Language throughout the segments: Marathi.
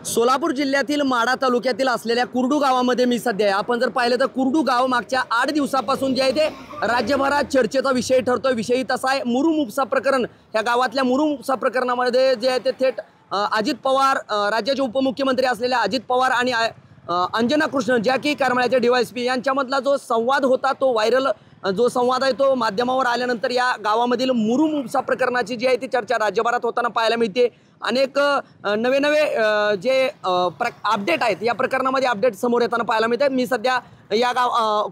सोलापूर जिल्ह्यातील माढा तालुक्यातील असलेल्या कुर्डू गावामध्ये मी सध्या आहे। आपण जर पाहिलं तर कुर्डू गाव मागच्या 8 दिवसापासून जे आहे ते राज्यभरात चर्चेचा विषय ठरतोय। विषयी तसा आहे मुरुम उपसा प्रकरण। या गावातल्या मुरुम उपसा प्रकरणामध्ये जे आहे ते थेट अजित पवार, राज्याचे उपमुख्यमंत्री असलेले अजित पवार आणि अंजना कृष्ण ज्या की करमाळ्याचे डीवायएसपी यांच्यामधला जो संवाद होता, तो व्हायरल जो संवाद आहे तो माध्यमावर आल्यानंतर या गावामधील मुरुम उपसा प्रकरणाची जी आहे ती चर्चा राज्यभरात होताना पाहायला मिळते। अनेक नवे जे अपडेट आहेत या प्रकरणामध्ये अपडेट समोर येताना पाहायला मिळतात। मी सध्या या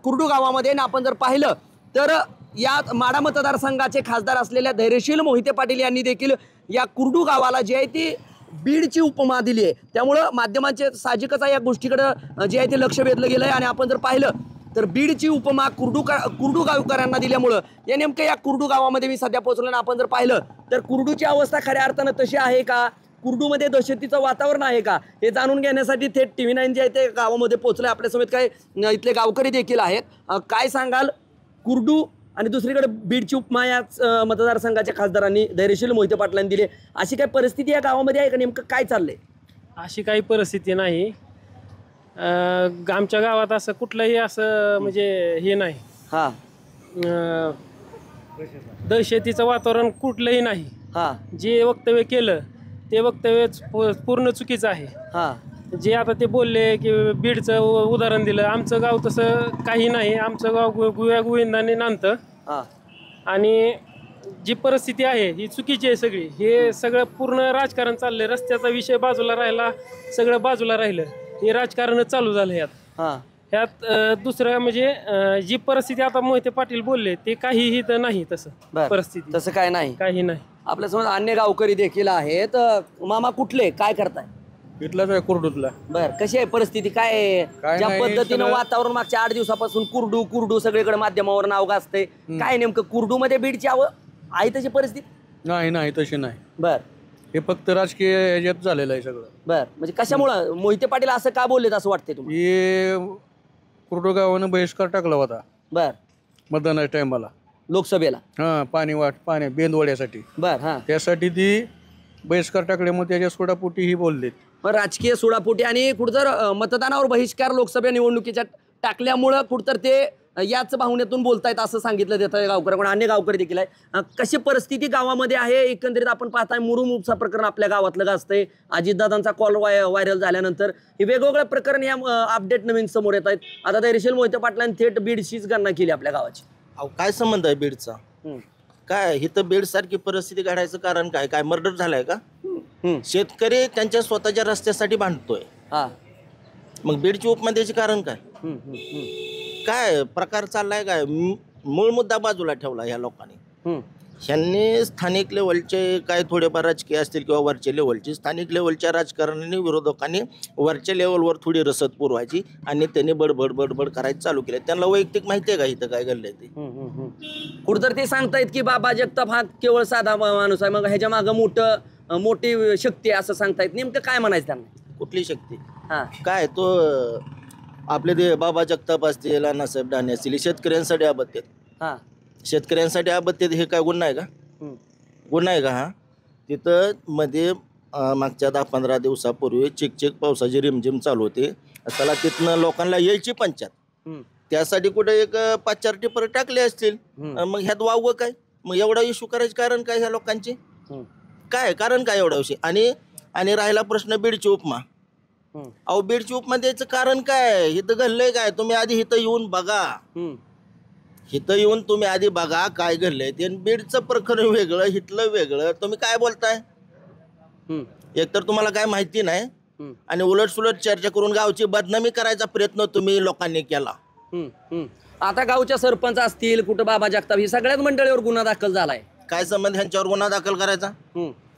कुर्डू गावामध्ये आपण जर पाहिलं तर या माढा मतदारसंघाचे खासदार असलेल्या धैर्यशील मोहिते पाटील यांनी देखील या कुर्डू गावाला जी आहे ती बीडची उपमा दिली आहे। त्यामुळे माध्यमांचे साहजिकच या गोष्टीकडे जे आहे ते लक्ष वेधलं गेलं आहे। आणि आपण जर पाहिलं तर बीडची उपमा कुर्डू गावकऱ्यांना दिल्यामुळं या नेमकं या कुर्डू गावामध्ये मी सध्या पोहोचलो आणि आपण जर पाहिलं तर कुर्डूची अवस्था खऱ्या अर्थानं तशी आहे का, कुर्डूमध्ये दहशतीचं वातावरण आहे का, हे जाणून घेण्यासाठी थेट TV9 जे आहे ते गावामध्ये पोहोचलं। आपल्यासमोर काही इथले गावकरी देखील आहेत। काय सांगाल, कुर्डू आणि दुसरीकडे बीडची उपमा याच मतदारसंघाच्या खासदारांनी धैर्यशील मोहिते पाटलांनी दिली, अशी काही परिस्थिती या गावामध्ये आहे का, नेमकं काय चाललंय? अशी काही परिस्थिती नाही। आमच्या गावात असं कुठलंही असं म्हणजे हे नाही, दहशतीचं वातावरण कुठलंही नाही। जे वक्तव्य केलं ते वक्तव्य पूर्ण चुकीचं आहे। जे आता ते बोलले की बीडचं उदाहरण दिलं, आमचं गाव तसं काही नाही। आमचं गाव गोविंदाने नांदतं आणि जी परिस्थिती आहे ही चुकीची आहे सगळी। हे सगळं पूर्ण राजकारण चाललंय, रस्त्याचा विषय बाजूला राहिला, सगळं बाजूला राहिलं, हे राजकारणच चालू झालं ह्यात दुसरं म्हणजे जी परिस्थिती आता मोहिते पाटील बोलले ते काहीही तर नाही तसं परिस्थिती, तसं काय नाही, काही नाही। आपल्यासमोर अन्य गावकरी देखील आहेत। मामा कुठले, काय करताय? इथलाच आहे, कुर्डूतला। बर, कशी आहे परिस्थिती, काय आहे? ज्या पद्धतीनं वातावरण मागच्या 8 दिवसापासून कुर्डू सगळीकडे माध्यमावर नाव गाजतंय, काय नेमकं कुर्डू मध्ये बीडची आहे तशी परिस्थिती? नाही तशी नाही। बर, हे फक्त राजकीय ह्याच्यात झालेलं आहे सगळं। बर, म्हणजे कशामुळं मोहिते पाटील असं का बोललेत असं वाटतंय तुम्हाला? हे कुर्डू गावानं बहिष्कार टाकला होता बर मतदानाच्या टायमाला, लोकसभेला। पाणी बेंदवड्यासाठी। बर, त्यासाठी ती बहिष्कार टाकल्यामुळे त्याच्या सोडापोटी ही बोललेत। मग राजकीय सोडापोटी आणि कुठतर मतदानावर बहिष्कार लोकसभा निवडणुकीच्या टाकल्यामुळं कुठतर ते याच भावनेतून बोलतायत असं सांगितलं जातं गावकऱ्यांकडून, अन्य गावकरी देखील आहे। कशी परिस्थिती गावामध्ये आहे एकंदरीत आपण पाहताय? मुरुम उपसा प्रकरण आपल्या गावातलं गाजतंय, अजितदादांचा कॉल व्हायरल झाल्यानंतर हे वेगवेगळं प्रकरण या अपडेट नवीन समोर येत आहेत। आता धैर्यशील मोहिते पाटलांनी थेट बीडशीच गणना केली आपल्या गावाची। काय संबंध आहे बीडचा? काय इथं बीड सारखी परिस्थिती घडायचं कारण काय? काय मर्डर झालाय का? शेतकरी त्यांच्या स्वतःच्या रस्त्यासाठी भांडतोय, मग बीडची उपमा द्यायची कारण काय? काय प्रकार चाललाय? काय मूळ मुद्दा बाजूला ठेवला ह्या लोकांनी। ह्यांनी स्थानिक लेवलचे काय थोडेफार राजकीय असतील किंवा वरच्या लेवलचे, स्थानिक लेवलच्या राजकारणाने विरोधकांनी वरच्या लेवलवर थोडी रसद पुरवायची आणि त्यांनी बडबड करायचं चालू केलं। त्यांना वैयक्तिक माहिती आहे का इथं काय घडलंय ते? कुठतर ते सांगतायत की बाबा जगताप हा केवळ साधा माणूस आहे, मग ह्याच्या मागं मोठी शक्ती आहे असं सांगतायत। नेमकं काय म्हणायचं त्यांना? कुठली शक्ती? काय तो आपले ते बाबा जगताप असतील, अण्णासाहेब दानवे असतील, शेतकऱ्यांसाठी आबत्तेत, शेतकऱ्यांसाठी आबत्तेत, हे काय गुन्हा आहे का? गुन्हा आहे का हा? तिथं मध्ये मागच्या 10-15 दिवसापूर्वी चिकचिक पावसाची रिमझिम चालू होती, त्याला तिथनं लोकांना यायची पंचायत, त्यासाठी कुठे एक 5-4 टिपर टाकले असतील, मग ह्यात वावगं काय? मग एवढा इश्यू करायचं कारण काय ह्या लोकांची? काय कारण काय एवढा विषय? आणि राहिला प्रश्न बीडची उपमा, अहो बीडची उपमा द्यायचं कारण काय? इथं घडलंय काय? तुम्ही आधी इथं येऊन बघा, इथं येऊन तुम्ही आधी बघा काय घडलंय ते। बीडचं प्रकरण वेगळं, इथलं वेगळं, तुम्ही काय बोलताय? एकतर तुम्हाला काय माहिती नाही आणि उलट चर्चा करून गावची बदनामी करायचा प्रयत्न तुम्ही लोकांनी केला। आता गावच्या सरपंच असतील, कुठं बाबा जगताप, ही सगळ्याच मंडळीवर गुन्हा दाखल झालाय। काय संबंध ह्यांच्यावर गुन्हा दाखल करायचा?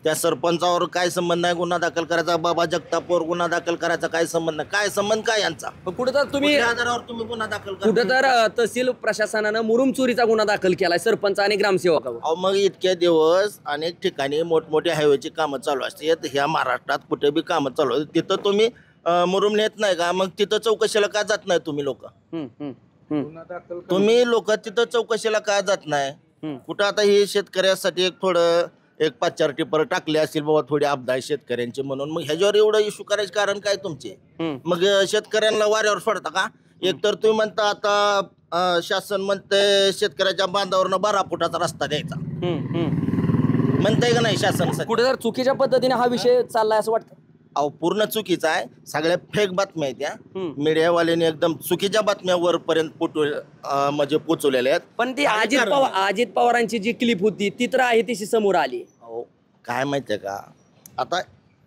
त्या सरपंचावर काय संबंध नाही गुन्हा दाखल करायचा? बाबा जगतापवर गुन्हा दाखल करायचा काय संबंध? काय संबंध काय यांचा? कुठं तर तुम्ही आधारावर तुम्ही गुन्हा दाखल करा? कुठं तर तहसील प्रशासनानं मुरुम चोरीचा गुन्हा दाखल केलाय सरपंच आणि ग्रामसेवकावर। अहो मग इतक्या दिवस अनेक ठिकाणी मोठमोठ्या हायवेची कामं चालू असतात, ह्या महाराष्ट्रात कुठे बी कामं चालू असतात, तिथं तुम्ही मुरुम नेत नाही का? मग तिथं चौकशीला का जात नाही तुम्ही लोक? तुम्ही लोक तिथं चौकशीला का जात नाही? कुठं आता हे शेतकऱ्यासाठी एक थोडं एक 5-4 टिपर टाकले असतील बाबा थोडी आपदा आहे शेतकऱ्यांची म्हणून, मग ह्याच्यावर एवढं इश्यू करायचं कारण काय तुमचे? मग शेतकऱ्यांना वाऱ्यावर सोडता का? एकतर तुम्ही म्हणता आता शासन म्हणतंय शेतकऱ्याच्या बांधावरनं 12 फुटाचा रस्ता द्यायचा, म्हणताय का नाही शासन? कुठे जर चुकीच्या पद्धतीने हा विषय चाललाय असं वाटतं? अहो पूर्ण चुकीचा आहे, सगळ्या फेक बातम्या आहेत त्या. मीडियावाल्यांनी एकदम चुकीच्या बातम्या वरपर्यंत म्हणजे पोचवलेल्या आहेत. पण ती अजित पवारांची जी क्लिप होती ती तर आहे तशी समोर आली. अहो काय माहितीये का, आता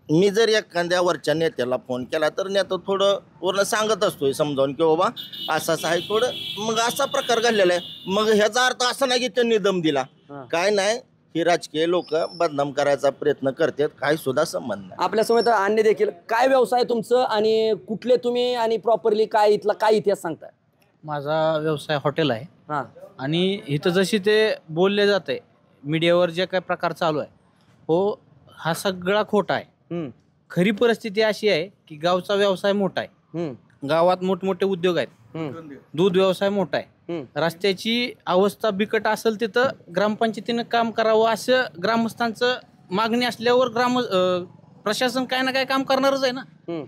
मी जर एखाद्या वरच्या नेत्याला फोन केला तर नेता थोडं पूर्ण सांगत असतोय समजावून की बाबा असं असं आहे थोडं, मग असा प्रकार घडलेला आहे. मग ह्याचा अर्थ असा नाही की त्यांनी दम दिला, काय नाही. ही राजकीय लोक बदनाम करायचा प्रयत्न करतात, काही सुद्धा संबंध नाही. आपल्यासमोर अन्य देखील काय व्यवसाय तुमचं आणि कुठले तुम्ही आणि प्रॉपरली काय इथला काय इतिहास सांगताय? माझा व्यवसाय हॉटेल आहे. हा. आणि इथं जशी ते बोलले जाते मीडियावर जे काही प्रकार चालू आहे, हो हा सगळा खोटा आहे. खरी परिस्थिती अशी आहे की गावचा व्यवसाय मोठा आहे, गावात मोठमोठे उद्योग आहेत, दूध व्यवसाय मोठा आहे, रस्त्याची अवस्था बिकट असेल तिथं ग्रामपंचायतीनं काम करावं असं ग्रामस्थांचं मागणी असल्यावर प्रशासन काय ना काय काम करणारच आहे ना.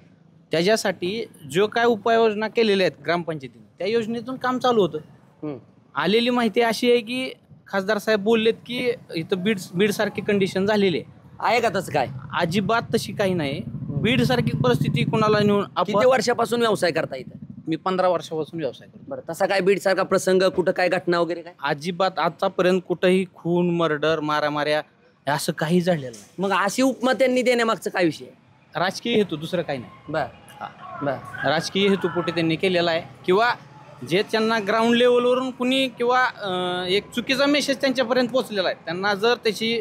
त्याच्यासाठी जो काय उपाययोजना केलेल्या आहेत ग्रामपंचायतीने त्या योजनेतून काम चालू होतं. आलेली माहिती अशी आहे की खासदार साहेब बोललेत की इथं बीड सारखी कंडिशन झालेली आहे का? तसं काय अजिबात तशी काही नाही. बीड सारखी परिस्थिती कोणाला नेऊन किती वर्षापासून व्यवसाय करता इथं? मी 15 वर्षापासून व्यवसाय करतो. बरं, तसा काय बीड सारखा प्रसंग कुठं काय घटना वगैरे काय? अजिबात आतापर्यंत कुठंही खून मर्डर मारामाऱ्या असं काही झालेलं नाही. मग अशी उपमा त्यांनी देण्यामागचं काय विषय? राजकीय हेतू, दुसरं काही नाही. बर. राजकीय हेतूपोटी त्यांनी केलेला आहे, किंवा जे त्यांना ग्राउंड लेवलवरून कुणी किंवा एक चुकीचा मेसेज त्यांच्यापर्यंत पोहोचलेला आहे, त्यांना जर त्याची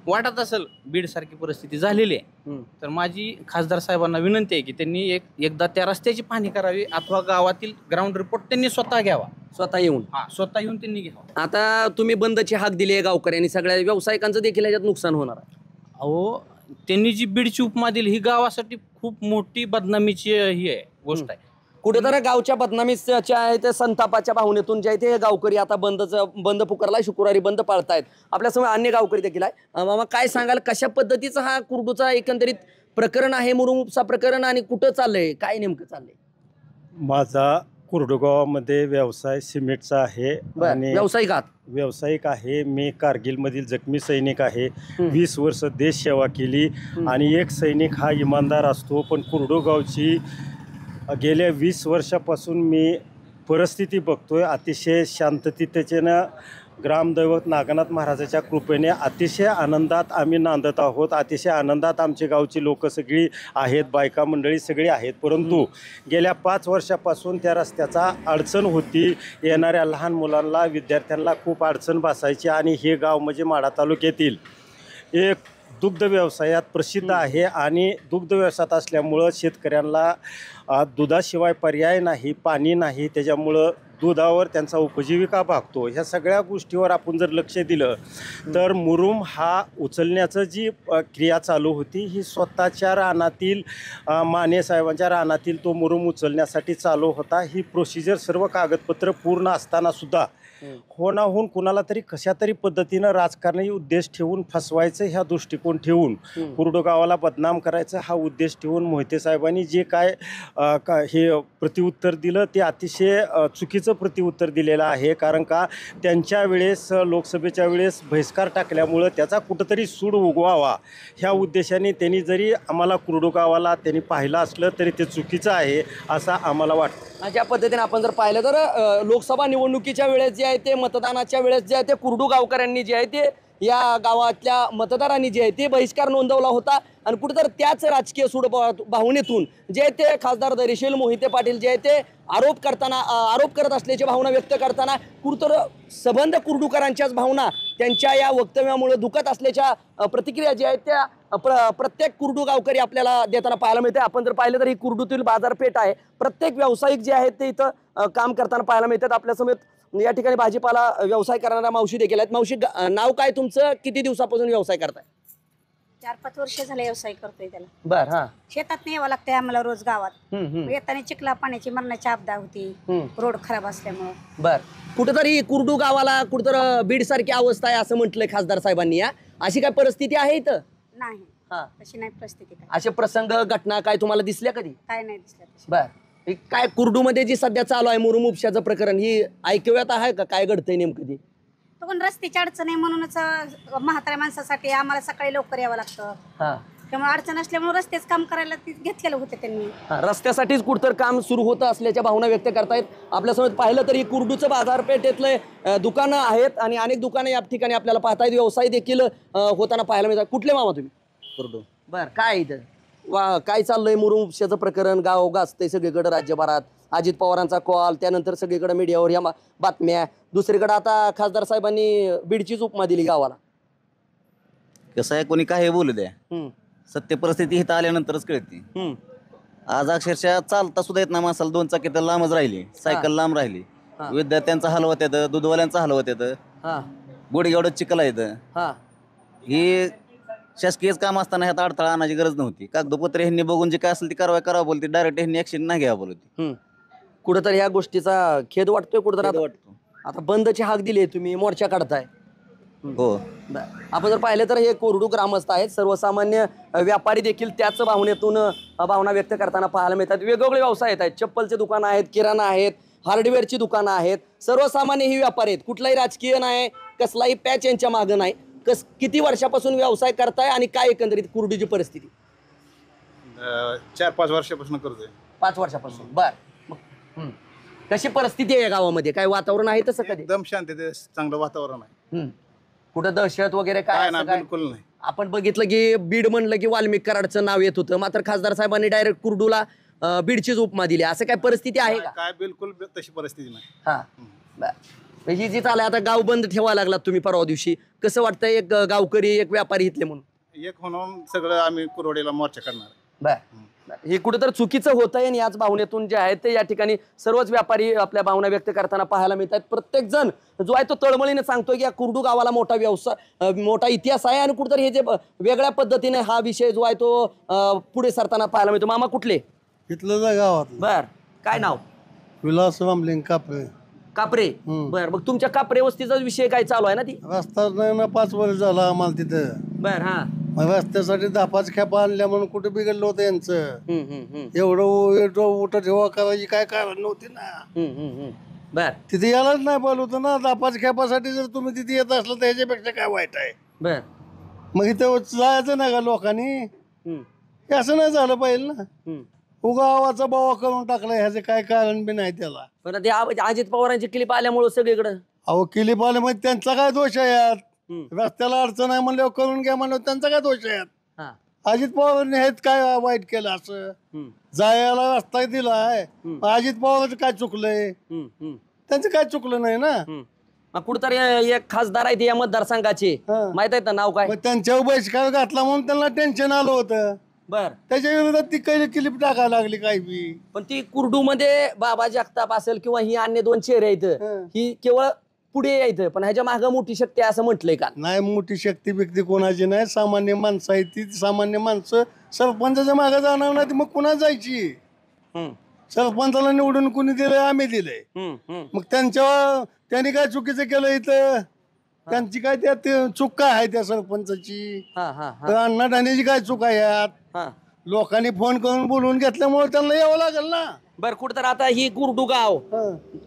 वाटत असेल बीड सारखी परिस्थिती झालेली आहे तर माझी खासदार साहेबांना विनंती आहे की त्यांनी एकदा त्या रस्त्याची पाहणी करावी अथवा गावातील ग्राउंड रिपोर्ट त्यांनी स्वतः घ्यावा, स्वतः येऊन त्यांनी घ्यावा. आता तुम्ही बंदची हाक दिली आहे गावकऱ्यांनी, सगळ्या व्यावसायिकांचं देखील याच्यात नुकसान होणार आहे. अहो त्यांनी जी बीडची उपमा दिली ही गावासाठी खूप मोठी बदनामीची ही आहे गोष्ट आहे. कुठेतरी गावच्या बदनामीच्या आहे ते संतापाच्या भावनेतून जे आहे ते गावकरी आता बंद पुकारलाय, शुक्रवारी बंद पाळतायत. आपल्यासमोर अन्य गावकरी देखील आहे. मामा काय सांगाल, कशा पद्धतीचा हा कुर्डूचा एकंदरीत प्रकरण आहे, मुरुम उपसा प्रकरण, आणि कुठं चाललंय, काय नेमकं चाललंय? माझा कुर्डू गावामध्ये व्यवसाय सिमेंटचा आहे आणि व्यावसायिक आहे. मी कारगिलमधील जखमी सैनिक आहे. 20 वर्ष देश सेवा केली आणि एक सैनिक हा इमानदार असतो. पण कुर्डू गावची गेल्या 20 वर्षापासून मी परिस्थिती बघतोय. अतिशय शांततेच्यानं ग्रामदैवत नागनाथ महाराजाच्या कृपेने अतिशय आनंदात आम्ही नांदत आहोत. अतिशय आनंदात आमची गावची लोक सगळी आहेत, बायका मंडळी सगळी आहेत. परंतु गेल्या 5 वर्षापासून त्या रस्त्याचा अडचण होती. येणाऱ्या लहान मुलांना, विद्यार्थ्यांना खूप अडचण बसायची. आणि हे गाव म्हणजे माढा तालुक्यातील एक दुग्ध व्यवसायात प्रसिद्ध आहे आणि दुग्ध व्यवसायात असल्यामुळं शेतकऱ्यांना दुधाशिवाय पर्याय नाही, पाणी नाही. त्याच्यामुळं दुधावर त्यांचा उपजीविका भागतो. ह्या सगळ्या गोष्टीवर आपण जर लक्ष दिलं तर मुरुम हा उचलण्याचं जी क्रिया चालू होती ही स्वतःच्या रानातील माने साहेबांच्या रानातील तो मुरुम उचलण्यासाठी चालू होता. ही प्रोसिजर सर्व कागदपत्र पूर्ण असतानासुद्धा होणाहून कुणाला तरी कशा तरी पद्धतीनं राजकारणी उद्देश ठेवून फसवायचं ह्या दृष्टिकोन ठेवून कुर्डू गावाला बदनाम करायचं हा उद्देश ठेवून मोहिते साहेबांनी जे काय हे प्रतिउत्तर दिलं ते अतिशय चुकीचं प्रतिउत्तर दिलेलं आहे. कारण का त्यांच्या वेळेस लोकसभेच्या वेळेस बहिष्कार टाकल्यामुळं त्याचा कुठंतरी सूड उगवावा ह्या उद्देशाने त्यांनी जरी आम्हाला कुर्डू गावाला त्यांनी पाहिलं असलं तरी ते चुकीचं आहे असं आम्हाला वाटतं. ज्या पद्धतीने आपण जर पाहिलं तर लोकसभा निवडणुकीच्या वेळेस जे आहे ते मतदानाच्या वेळेस जे आहे ते कुर्डू गावकऱ्यांनी जे आहे ते या गावातल्या मतदारांनी जे आहे ते बहिष्कार नोंदवला होता. आणि कुठेतरी त्याच राजकीय सूड भावनेतून जे ते खासदार धैर्यशील मोहिते पाटील जे आहे ते आरोप करत असल्याची भावना व्यक्त करताना कुठेतरी सबंध कुर्डूकरांच्याच भावना त्यांच्या या वक्तव्यामुळे दुखत असल्याच्या प्रतिक्रिया ज्या आहेत त्या प्रत्येक कुर्डू गावकरी आपल्याला देताना पाहायला मिळते. आपण जर पाहिलं तर ही कुर्डूतील बाजारपेठ आहे. प्रत्येक व्यावसायिक जे आहेत ते इथं काम करताना पाहायला मिळतात. आपल्यासमोर या ठिकाणी भाजीपाला व्यवसाय करणाऱ्या मावशी देखील आहेत. मावशी, नाव काय तुमचं? किती दिवसापासून व्यवसाय करताय? 4-5 वर्ष झाले व्यवसाय करतोय त्याला. बर. हा. शेतात यावं लागतंय आम्हाला रोज गावात. येताना चिखला पाण्याची मरणाची आपदा होती रोड खराब असल्यामुळे. बर. कुठेतरी कुर्डू गावाला कुठेतरी बीड सारखी अवस्था आहे असं म्हटलंय खासदार साहेबांनी. या अशी काय परिस्थिती आहे इथं? नाही हा. तशी नाही परिस्थिती काय असे प्रसंग घटना काय तुम्हाला दिसल्या कधी? काय नाही दिसलं तशी. बर हे काय कुर्डूमध्ये जी सध्या चालू आहे मुरुम उपशाचं प्रकरण, ही ऐकव्यात आहे का? काय घडतंय नेमकं ते? तो पण रस्त्याची अडचण आहे म्हणूनच म्हाताऱ्या माणसासाठी आम्हाला सकाळी लवकर यावं लागतं. हा त्यामुळे अडचण असल्यामुळे रस्तेच काम करायला घेतलेलं होतं त्यांनी. हा, रस्त्यासाठीच कुठतर काम सुरू होतं असल्याच्या भावना व्यक्त करतायत. आपल्यासमोर पाहिलं तर ही कुर्डूचं बाजारपेठेतलं दुकानं आहेत आणि अनेक दुकानं या ठिकाणी आपल्याला पाहता येत. व्यवसाय देखील होताना पाहायला मिळतात. कुठले मामा तुम्ही? कुर्डू. बर काय इथं काय चाललंय? मुरुम उपशाचं प्रकरण गाव गाजतंय सगळीकडे राज्यभरात. अजित पवारांचा कॉल, त्यानंतर सगळीकडे मीडियावर या बातम्या. दुसरीकडे आता खासदार साहेबांनी बीडचीच उपमा दिली गावाला. कसं आहे, कोणी काही बोलू द्या, हम्म, सत्य परिस्थिती इथं आल्यानंतरच कळते. हम्म, आज अक्षरशः चालता सुद्धा येत ना माणसाला, 2 चाकी तर लांबच राहिली, सायकल लांब राहिली. हा. विद्यार्थ्यांचा हलवत येतं, दूधवाल्यांचा हलवत येतं, हा, गुडघेवढं चिखला येतं. हा, ही शासकीयच काम असताना ह्यात अडथळा आणायची गरज नव्हती. कागदपत्र ह्यांनी बघून जे काय असेल ती कारवाई करावं बोलते, डायरेक्ट ह्यांनी ऍक्शन नाही घ्यावं बोलते. हम्म. कुठंतरी ह्या गोष्टीचा खेद वाटतोय कुठंतरी. वाटतो. आता बंदची हाक दिली, तुम्ही मोर्चा काढताय. हो. आपण जर पाहिलं तर हे कोरडू ग्रामस्थ आहेत. सर्वसामान्य व्यापारी देखील त्याच भावनेतून भावना व्यक्त करताना पाहायला मिळतात. वेगवेगळे व्यवसाय आहेत. चप्पलचे दुकानं आहेत, किराणा आहेत, हार्डवेअरची दुकानं आहेत. सर्वसामान्य ही व्यापारी आहेत. कुठलाही राजकीय नाही, कसलाही पॅच यांच्या मागं नाही. किती वर्षापासून व्यवसाय करताय आणि काय एकंदरीत कुर्डूची परिस्थिती? 4-5 वर्षापासून करतोय. 5 वर्षापासून. बर कशी परिस्थिती आहे गावामध्ये? काय वातावरण आहे तसं कधी? एकदम शांतते, चांगलं वातावरण आहे. कुठं दहशत वगैरे काय काय असं ना, काय? बिलकुल नाही. आपण बघितलं की बीड म्हणलं की वाल्मिक कराडचं नाव येत होतं, मात्र खासदार साहेबांनी डायरेक्ट कुर्डूला बीडचीच उपमा दिली. असं काय परिस्थिती आहे का? काय बिलकुल तशी परिस्थिती नाही. हा बर. ही जी चालय आता, गाव बंद ठेवायला लागला तुम्ही परवा दिवशी, कसं वाटतंय एक गावकरी एक व्यापारी इथले म्हणून? एक म्हणून सगळं आम्ही कुरवडीला मोर्चा करणार. बर. हे कुठेतरी चुकीचं होतंय आणि याच भावनेतून जे आहे ते या ठिकाणी सर्वच व्यापारी आपल्या भावना व्यक्त करताना पाहायला मिळतात. प्रत्येक जण जो आहे तो तळमळीने सांगतोय की या कुर्डू गावाला मोठा व्यवसाय, मोठा इतिहास आहे आणि कुठेतरी हे जे वेगळ्या पद्धतीने हा विषय जो आहे तो पुढे सरताना पाहायला मिळतो. मामा कुठले? इथलं गावात. बर काय नाव? विलास रामलिंग कापरे. कापरे. बर मग तुमच्या कापरे वस्तीचा विषय काय चालू आहे ना? ती रस्ता नाही ना, 5 वर्ष झाला आम्हाला तिथं. बर. हा. मग रस्त्यासाठी 10-5 खेपा आणल्या म्हणून कुठे बिघडलं होतं यांचं. एवढं उठ ठेवा करायची काय कारण नव्हती ना. बर. तिथे यायलाच नाही पाहिलं होतं ना. 10-5 खेपासाठी जर तुम्ही तिथे येत असलं तर ह्याच्यापेक्षा काय वाईट आहे? बर. मग इथं जायचं नाही का लोकांनी? हे असं नाही झालं पाहिजे ना. उगावाचा बावा करून टाकला, ह्याचं काय कारण बी नाही त्याला. पण ते अजित पवारांची क्लिप आल्यामुळे सगळीकडं अहो किली पाहिले मग त्यांचा काय दोष आहे यात? रस्त्याला अडचण आहे म्हणल्यावर करून घ्या म्हणल्यावर त्यांचा काय दोष आहे यात? अजित पवारांनी हेच काय वाईट केलं? असं जायला रस्ता दिलाय, अजित पवारांचं काय चुकलंय? त्यांचं काय चुकलं नाही ना. कुठतरी एक खासदार आहेत या मतदारसंघाचे, माहित आहे ना नाव काय? मग त्यांच्यावर बहिष्कार घातला म्हणून त्यांना टेन्शन आलं होतं. बर. त्याच्या विरोधात ती काही क्लिप टाकायला लागली काही बी. पण ती कुर्डू मध्ये बाबा जगताप असेल किंवा ही अन्य 2 चेहरे आहेत, ही केवळ पुढे यायचं, पण ह्याच्या मागे मोठी शक्ती असं म्हटलंय का? नाही, मोठी शक्ती बिक्ती कोणाची नाही. सामान्य माणसं आहे ती. सामान्य माणसं सरपंचाच्या मागे जाणार नाही मग कुणा जायची? सरपंचाला निवडून कुणी दिलंय? आम्ही दिलंय. मग त्यांनी काय चुकीचं केलं इथं? त्यांची काय त्यात चूक काय आहे त्या सरपंचाची? तर अण्णा ढाण्याची काय चूक आहे यात? लोकांनी फोन करून बोलवून घेतल्यामुळे त्यांना यावं लागेल ना. बर. कुठं तर आता ही कुर्डू गाव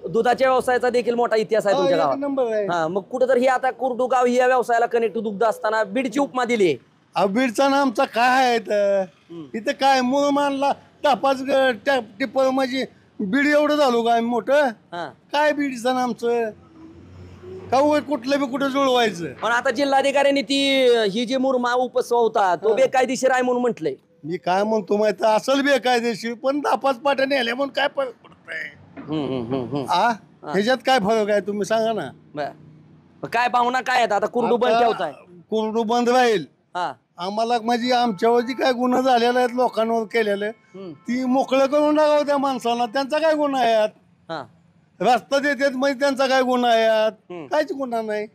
दुधाच्या व्यवसायाचा देखील मोठा इतिहास आहे तुमच्या गावात. नंबर आहे. हा, मग कुठं तर ही आता कुर्डू गाव ही या व्यवसायाला कनेक्ट दुग्ध असताना बीडची उपमा दिली. बीडचा ना आमचा काय आहे इथं? काय मूळ मानला 10-5 टिप्पर म्हणजे बीड एवढं झालो काय मोठं? काय बीडचं ना आमचं? का कुठलं बी कुठं जुळवायचं? पण आता जिल्हाधिकाऱ्यांनी ही जी मुरमा उपस्व होता तो बेकायदेशीर आहे म्हणून म्हटलंय. मी काय म्हणतो माहिती असल बेकायदेशीर, पण 10-5 पाट्या नेल्या म्हणून काय फरक पडतंय? ह्याच्यात काय फरक आहे तुम्ही सांगा ना. बर. काय भावना काय आहेत आता? कुर्डू बंद ठेवताय? कुर्डू बंद राहील. आम्हाला म्हणजे आमच्यावर जी काय गुन्हा झालेला आहेत लोकांवर केलेले, ती मोकळं करून टाकावं त्या माणसाला. त्यांचा काय गुन्हा आहे यात? रस्ता देतात म्हणजे त्यांचा काय गुन्हा आहे यात? काहीच गुन्हा नाही.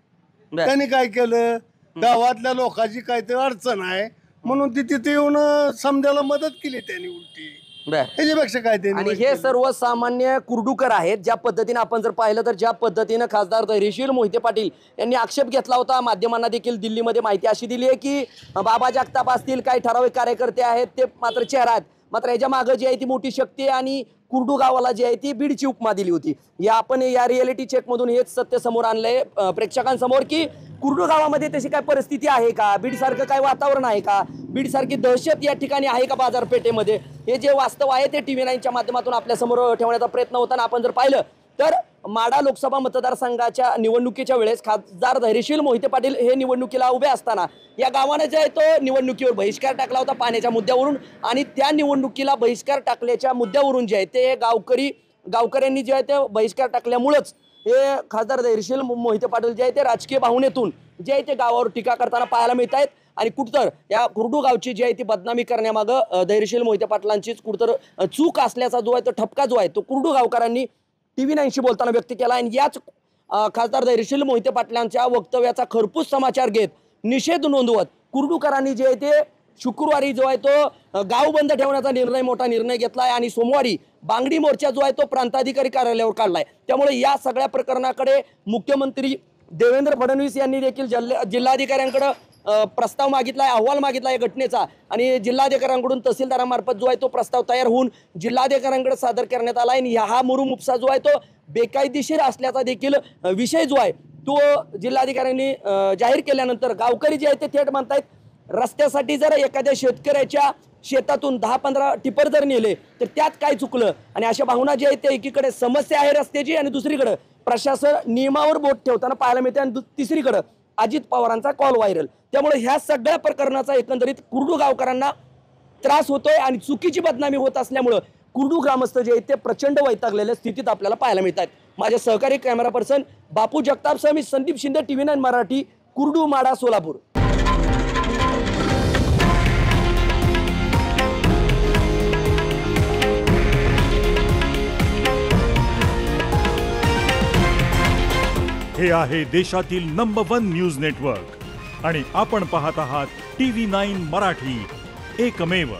त्यांनी काय केलं? गावातल्या लोकांची काहीतरी अडचण आहे म्हणून ती तिथे येऊन समजायला मदत केली त्यांनी उलटी. ह्याच्यापेक्षा काय ते आणि हे सर्वसामान्य कुर्डूकर आहेत. ज्या पद्धतीने आपण जर पाहिलं तर ज्या पद्धतीनं खासदार धैर्यशील मोहिते पाटील यांनी आक्षेप घेतला होता, माध्यमांना देखील दिल्लीमध्ये माहिती अशी दिली आहे की बाबा जगताप असतील, काही ठराविक कार्यकर्ते आहेत ते मात्र चेहरा आहेत, मात्र याच्या मागे जी आहे ती मोठी शक्ती आहे आणि कुर्डू गावाला जी आहे ती बीडची उपमा दिली होती. आपण या रियालिटी चेकमधून हेच सत्य समोर आणलंय प्रेक्षकांसमोर की कुर्डू गावामध्ये तशी काय परिस्थिती आहे का, बीडसारखं काय वातावरण आहे का, बीडसारखी दहशत या ठिकाणी आहे का बाजारपेठेमध्ये, हे जे वास्तव आहे ते TV9च्या माध्यमातून आपल्यासमोर ठेवण्याचा प्रयत्न होता. आणि आपण जर पाहिलं तर माढा लोकसभा मतदारसंघाच्या निवडणुकीच्या वेळेस खासदार धैर्यशील मोहिते पाटील हे निवडणुकीला उभे असताना या गावाने जे आहे तो निवडणुकीवर बहिष्कार टाकला होता पाण्याच्या मुद्द्यावरून. आणि त्या निवडणुकीला बहिष्कार टाकल्याच्या मुद्द्यावरून जे आहे ते गावकऱ्यांनी जे आहे ते बहिष्कार टाकल्यामुळंच हे खासदार धैर्यशील मोहिते पाटील जे आहे ते राजकीय भावनेतून जे आहे ते गावावर टीका करताना पाहायला मिळत आहेत. आणि कुठतर या कुर्डू गावची जी आहे ती बदनामी करण्यामागं धैर्यशील मोहिते पाटलांचीच कुठतर चूक असल्याचा जो आहे तो ठपका जो आहे तो कुर्डू गावकरांनी TV9शी बोलताना व्यक्त केला. आणि याच खासदार धैर्यशील मोहिते पाटलांच्या वक्तव्याचा खरपूस समाचार घेत निषेध नोंदवत कुर्डूकरांनी जे आहे ते शुक्रवारी जो आहे तो गाव बंद ठेवण्याचा मोठा निर्णय घेतलाय आणि सोमवारी बांगडी मोर्चा जो आहे तो प्रांताधिकारी कार्यालयावर काढलाय. त्यामुळे या सगळ्या प्रकरणाकडे मुख्यमंत्री देवेंद्र फडणवीस यांनी देखील जिल्हाधिकाऱ्यांकडे प्रस्ताव मागितलाय, अहवाल मागितलाय घटनेचा. आणि जिल्हाधिकाऱ्यांकडून तहसीलदारामार्फत जो आहे तो प्रस्ताव तयार होऊन जिल्हाधिकाऱ्यांकडे सादर करण्यात आला. आणि हा मुरुम उपसा जो आहे तो बेकायदेशीर असल्याचा देखील विषय जो आहे तो जिल्हाधिकाऱ्यांनी जाहीर केल्यानंतर गावकरी जे आहे ते थेट म्हणतायत रस्त्यासाठी जर एखाद्या शेतकऱ्याच्या शेतातून 10-15 टिपर जर नेले तर त्यात काय चुकलं. आणि अशा भावना जी आहे ते एकीकडे समस्या आहे रस्त्याची आणि दुसरीकडे प्रशासन नियमावर बोट ठेवताना पाहायला मिळते. आणि तिसरीकडे अजित पवारांचा कॉल व्हायरल. त्यामुळे ह्या सगळ्या प्रकरणाचा एकंदरीत कुर्डू गावकरांना त्रास होतोय आणि चुकीची बदनामी होत असल्यामुळं कुर्डू ग्रामस्थ जे आहेत ते प्रचंड वैतागलेल्या स्थितीत आपल्याला पाहायला मिळतात. माझे सहकारी कॅमेरा पर्सन बापू जगतापसह मी संदीप शिंदे, TV9 मराठी, कुर्डू, माढा, सोलापूर. हे आहे देशातील नंबर 1 न्यूज नेटवर्क आणि आपण पाहत आहात TV9 मराठी, एकमेव.